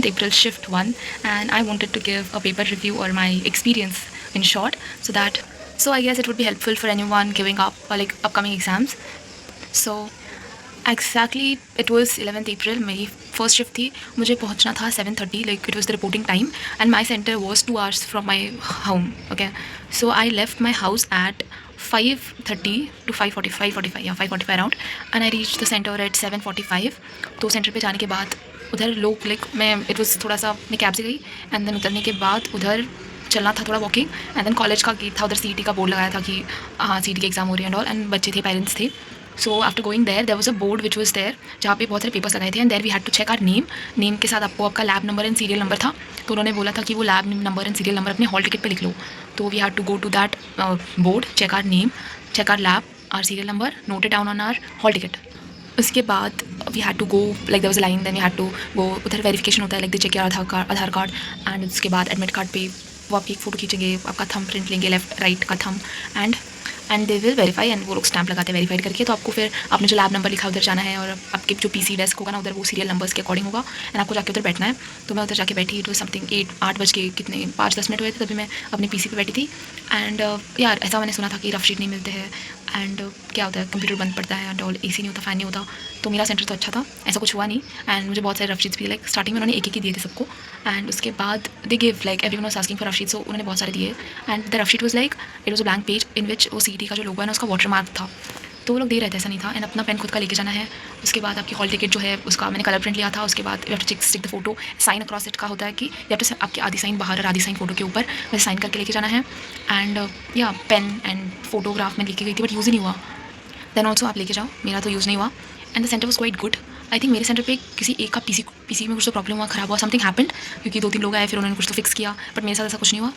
11th April shift 1, and I wanted to give a paper review or my experience in short, so I guess it would be helpful for anyone giving up like upcoming exams. So exactly it was 11th April, मेरी first shift थी, मुझे पहुंचना था 7:30, like it was the reporting time, and my centre was 2 hours from my home. Okay, so I left my house at 5:30 to 5:45 या 5:45 around, and I reach the centre at 7:45. तो centre पे जाने के बाद उधर लोग लाइक मैं it was थोड़ा सा मैं कैब से गई, एंड देन उतरने के बाद उधर चलना था थोड़ा वॉकिंग, एंड देन कॉलेज का गेट था, उधर CET का बोर्ड लगाया था कि हाँ CET के एग्जाम हो रही है एंड ऑल, एंड बच्चे थे, पेरेंट्स थे. So after going there was a board which was there जहाँ पे बहुत सारे पेपर्स लगाए थे, and there we had to check our name के साथ आपको आपका lab number and serial number था. तो उन्होंने बोला था कि वो lab number and serial number अपने हॉल टिकट पे लिख लो. तो we had to go to that board, check our name, check our lab, are serial number, note it down on our hall ticket. उसके बाद we had to go, like there was a line, then we had to go, उधर verification होता है, like they check your Aadhaar card, and उसके बाद admit card पे वो आपकी एक फ़ोटो खींचेंगे, आपका थंब प्रिंट लेंगे, लेफ्ट राइट का thumb, and they will verify, and वो लोग स्टैम्प लगाते हैं वेरीफाइड करके. तो आपको फिर आपने जो लैब नंबर लिखा उधर जाना है, और आपके जो PC डेस्क होगा ना उधर वो सीरियल नंबर्स के अकॉर्डिंग होगा, एंड आपको जाके उधर बैठना है. तो मैं उधर जाके बैठी, इट वॉज समथिंग 8 बज के कितने 5-10 मिनट हुए थे, तभी मैं अपने PC पे बैठी थी. एंड यार ऐसा मैंने सुना था कि रफ शीट नहीं मिलते हैं, एंड क्या होता है कंप्यूटर बंद पड़ता है, एंड ऑल AC नहीं होता, फ़ैन नहीं होता. तो मेरा सेंटर तो अच्छा था, ऐसा कुछ हुआ नहीं, एंड मुझे बहुत सारे रफ शीट्स भी लाइक स्टार्टिंग में उन्होंने एक ही दिए थे सबको, एंड उसके बाद they give like everyone was asking for rough sheet, so उन्होंने बहुत सारे दिए, and the rough sheet was like it was a blank page in which वो CET का जो लोगो है ना उसका वाटर मार्क था. तो वो लोग दे रहे थे, ऐसा नहीं था, एंड अपना पेन खुद का लेके जाना है. उसके बाद आपकी हॉल टिकट जो है उसका मैंने कलर प्रिंट लिया था. उसके बाद you have to stick the photo, sign across it का होता है कि या तो आपकी आधी साइन बाहर और आधी साइन फोटो के ऊपर वैसे साइन करके लेके जाना है. एंड या पेन एंड फोटोग्राफ में लेके गई थी, बट यूज़ ही नहीं हुआ. देन ऑल्सो आप लेके जाओ, मेरा तो यूज़ नहीं हुआ, and the centre was quite good. I think मेरे सेंटर पे किसी एक का PC में कुछ तो प्रॉब्लम हुआ, ख़राब हुआ, समथिंग हैपेंड, क्योंकि 2-3 लोग आए फिर उन्होंने कुछ तो फिक्स किया, बट मेरे साथ ऐसा कुछ नहीं हुआ.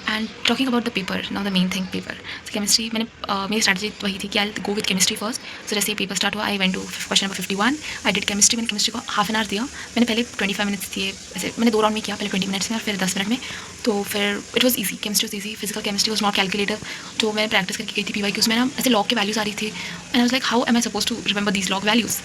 And talking about the paper, now the main thing paper chemistry, मैंने मेरी स्ट्रैटेजी वही थी कि I go with chemistry first. So जैसे पेपर स्टार्ट हुआ, I went to question number 51, I did chemistry. मैंने केमिस्ट्री को हाफ एन आवर दिया, मैंने पहले 25 मिनट्स दिए, ऐसे मैंने 2 राउंड में किया, पहले 20 मिनट्स में और फिर 10 मिनट में. तो फिर it was easy, chemistry was easy. Physical chemistry was not calculative, जो मैंने प्रैक्टिस करके गई थी PYQs में ना, ऐसे लॉग के वैल्यूज़ आ रही थी, and I was like how am I suppose to remember these log values.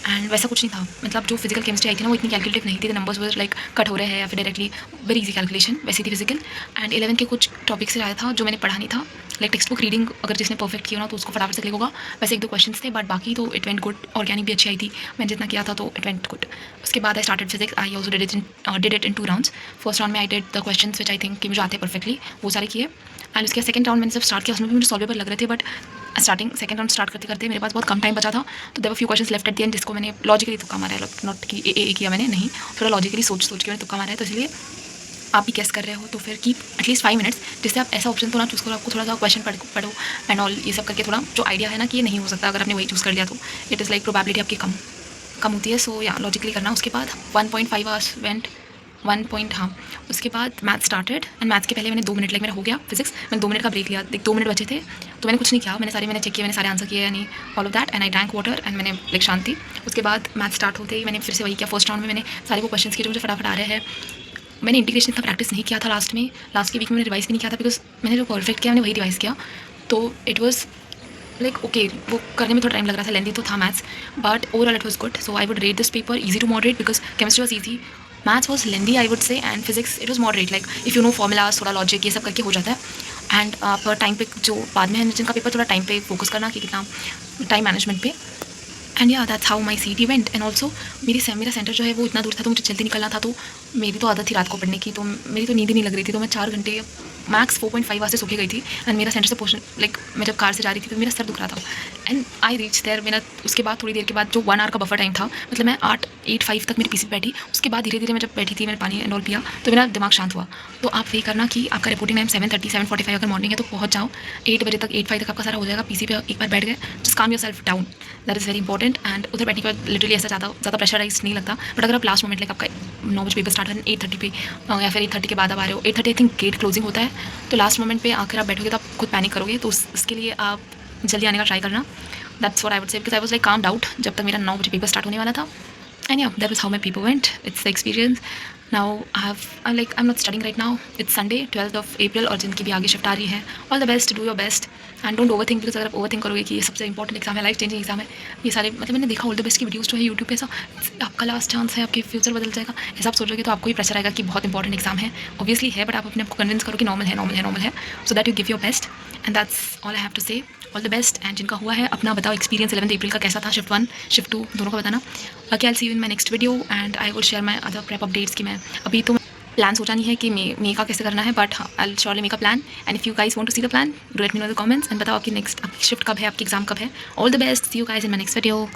And वैसा कुछ नहीं था, मतलब जो फिजिकल केमिस्ट्री आई थी ना वो इतनी कैलकुलेटिव नहीं थी, the numbers were like cut हो रहे हैं या फिर डायरेक्टली वेरी इजी कैलकुलेशन, वैसी थी फिजिकल. एंड 11th के कुछ टॉपिक से आया था जो मैंने पढ़ा नहीं था, लाइक टेक्स्ट बुक रीडिंग अगर जिसने परफेक्ट किया ना तो उसको फटाफट से क्लिक होगा, वैसे 1-2 क्वेश्चंस थे, बट बाकी तो इट वेंट गुड. ऑर्गेनिक भी अच्छी आई थी, मैंने जितना किया था तो इट वेंट गुड. उसके बाद I started physics, I also did it in 2 rounds. First round में I did the question which I think कि मुझे आते परफेक्टली, वो सारे किए. एंड उसके सेकंड राउंड मैंने जब स्टार्ट किया उसमें भी मुझे सॉल्वेबल लग रहे थे, but starting second round start करते करते मेरे पास बहुत कम टाइम बचा था, तो there were few questions left at the end जिसको मैंने लॉजिकली तुक्का मारा है, नॉट कि ए किया मैंने, नहीं, थोड़ा लॉजिकली सोच के मैंने तुक्का मारा है. तो इसलिए आप भी गेस कर रहे हो तो फिर कीप एटलीस्ट 5 मिनट्स, जिससे आप ऐसा ऑप्शन तो ना चूज़ करो, आपको थोड़ा सा क्वेश्चन पढ़ो एंड ऑल, ये सब करके थोड़ा जो आइडिया है ना कि ये नहीं हो सकता अगर आपने वही चूज़ कर लिया, तो इट इज़ लाइक प्रोबेबिलिटी आपकी कम होती है. सो या लॉजिकली करना. उसके बाद 1.5 आवर्स वेंट 1 पॉइंट, हाँ. उसके बाद मैथ स्टार्टेड, एंड मैथ्स के पहले मैंने 2 मिनट लाइक मेरा हो गया फिजिक्स, मैंने 2 मिनट का ब्रेक लिया, 2 मिनट बचे थे तो मैंने कुछ नहीं किया, मैंने चेक किया, मैंने सारे आंसर किए यानी all of that, and I drank water and मैंने लाइक शांति. उसके बाद मैथ स्टार्ट होते ही मैंने फिर से वही किया. फर्स्ट राउंड में मैंने सारे वो क्वेश्चन किए जो मुझे फटाफट आ रहे हैं. मैंने इंटीग्रेशन इतना प्रैक्टिस नहीं किया था लास्ट के वीक में मैंने रिवाइज़ भी नहीं किया था, बिकॉज मैंने जो परफेक्ट किया मैंने वही रिवाइज़ किया. तो इट वॉज लाइक ओके, वो करने में थोड़ा टाइम लग रहा था, लेंथी तो था maths, but overall it was good. So I would rate this paper easy to moderate, because chemistry was easy, maths was lengthy I would say, and physics it was moderate, like if you know formulas, थोड़ा logic, ये सब करके हो जाता है. And आप time पे जो बाद में है जिनका पेपर, थोड़ा टाइम पे फोकस करना कि कितना टाइम मैनेजमेंट पे. एंड या that's how my CET went. And also मेरा सेंटर जो है वो इतना दूर था, तो मुझे जल्दी निकलना था, तो मेरी तो आदत थी रात को पढ़ने की, तो मेरी तो नींद ही नहीं लग रही थी, तो मैं 4 घंटे मैक्स 4.5 आवर्स से सो के गई थी. एंड मेरा सेंटर से पहुँचने लाइक मैं जब कार से जा रही थी तो मेरा सर दुख रहा था, एंड आई रीच देयर. मेरा उसके बाद थोड़ी देर के बाद जो 1 आवर का बफर टाइम था, मतलब मैं 8:05 तक मेरी PC पे बैठी. उसके बाद धीरे धीरे मैं जब बैठी थी, मैंने पानी एंड ऑल पिया, तो मेरा दिमाग शांत हुआ. तो आप वही करना कि आपका रिपोर्टिंग टाइम 7:30 7:45 अगर मॉर्निंग है तो पहुँच जाओ 8 बजे तक, 8:05 तक आपका सारा हो जाएगा. PC पे एक बार बैठ गए, जस्ट काम yourself down, that is very important. And उधर बैठने के बाद लिटरली ऐसा ज़्यादा प्रेशराइज नहीं लगता, बट अगर आप लास्ट मोमेंट लाइक आपका 9 बजे पेपर स्टार्ट है 8:30 पे या फिर 8:30 के बाद आप आ रहे हो, 8:30 आई थिंक गेट क्लोजिंग होता है, तो लास्ट मोमेंट पे आकर आप बैठोगे तो आप खुद पैनिक करोगे. तो उसके लिए आप जल्दी आने का ट्राई करना. दैट्स व्हाट आई वुड से, because I was like calmed out जब तक मेरा 9 बजे पेपर स्टार्ट होने वाला था. एंड या that was how my paper went. It's the experience. Now I have like I am not studying right now, it's Sunday 12 अप्रैल, और जिनकी भी आगे शिफ्ट आ रही है, all the best, do your best and don't over think, because अगर आप over think करोगे कि ये सबसे इंपॉर्टेंट एग्जाम है, लाइफ चेंजिंग एग्जाम है, ये सारे मतलब मैंने देखा ऑल द बेस्ट की वीडियोस जो है यूट्यूब पे, ऐसा आपका लास्ट चांस है, आपके फ्यूचर बदल जाएगा, ऐसा आप सोचोगे तो आपको ही प्रेशर आएगा कि बहुत इंपॉर्टेंट एग्जाम है। ऑब्वियसली है, बट आप अपने आपको कन्विंस करो कि नॉर्मल है, नॉर्मल है, नॉर्मल है, so that you give your best and that's all I have to say. All the best, and जिनका हुआ है अपना बताओ एक्सपीरियंस 11 अप्रैल का कैसा था, शिफ्ट 1 शिफ्ट 2 दोनों का बताना। बाकी I see you in my next video and I will share my other prep updates कि मैं अभी तो प्लान सोचा नहीं है कि मे का कैसे करना है, बट हाँ I will surely make a plan and if you guys want to see the plan do let me know the comments and बताओ आपकी नेक्स्ट आपकी शिफ्ट कब है, आपकी एग्जाम कब है। All the best, see you guys in my next video.